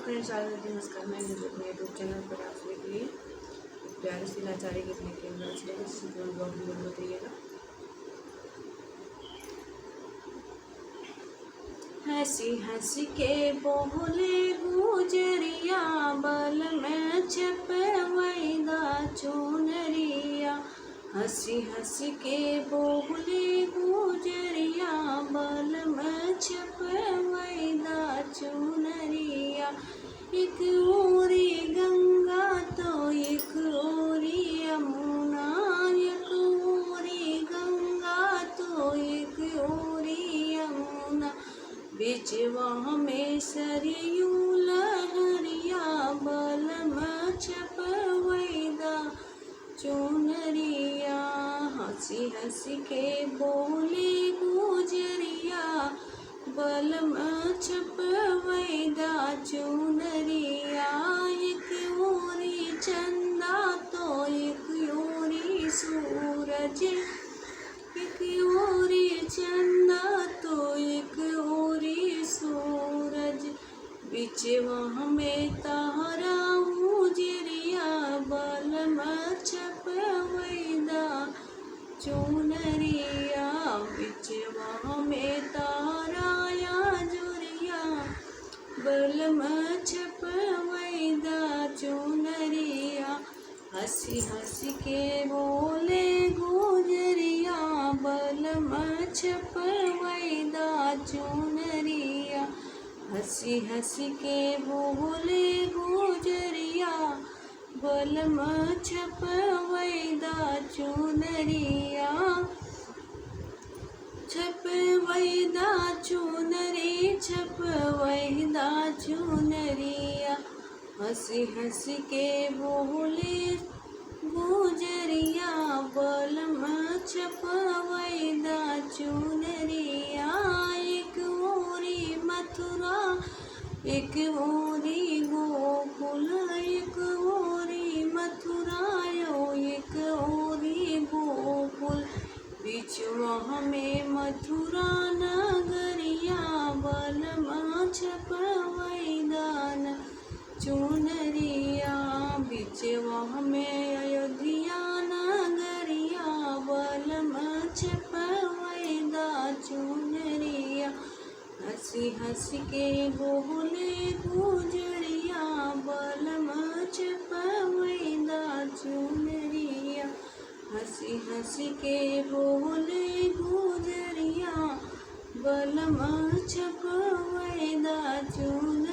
Friends, नमस्कार। मैं नीरज अपने यूट्यूब चैनल पर आप सभी के लिए एक प्यारी सी लाचारी गीत लेके ब्लॉग भी बताइएगा। हंसी हंसी के बोले गुजरिया, बल में छपवैदा चुनरिया। हंसी हंसी के बोले गुजरिया, बल में छपवैदा चुनरिया। एक ओरी गंगा तो एक ओरी यमुना, एक ओरी गंगा तो एक ओरी यमुना। बिचवा में सरयू लहरिया, बल में छपवैदा चुनरिया। हंसी हंसी के बोले गुजरिया, बल में छपवैदा चुनरिया। एक ओरी चंदा तो एक ओरी सूरज, एक ओरी चंदा तो एक ओरी सूरज। बिचवा में तारा उजरिया, बल में छपवैदा चुनरिया। बिचवा में तारा या जुरिया, बल में छपवैदा चुनरिया। हंसी हंसी के बोले गुजरिया, बल में छपवैदा चुनरिया। हंसी हंसी के बोले गुजरिया, बल में छपवैदा चुनरिया। छपवैदा चुनरी, छपवैदा चुनरिया। हंसी हंसी के बोले गुजरिया, बल में छपवैदा चुनरिया। एक ओरी मथुरा एक ओरी गोकुल, एक ओरी मथुरा एक ओरी गोकुल। बिचवा में मथुरा नगरिया, बल में छपवैदा चुनरिया। बिचवा में अयोध्या नगरिया, बल में छपवैदा चुनरिया। हंसी हंसी के बोले गुजरिया, बल में छपवैदा चुनरिया। हंसी हंसी के बोले गुजरिया, बल में छपवैदा चुनरिया।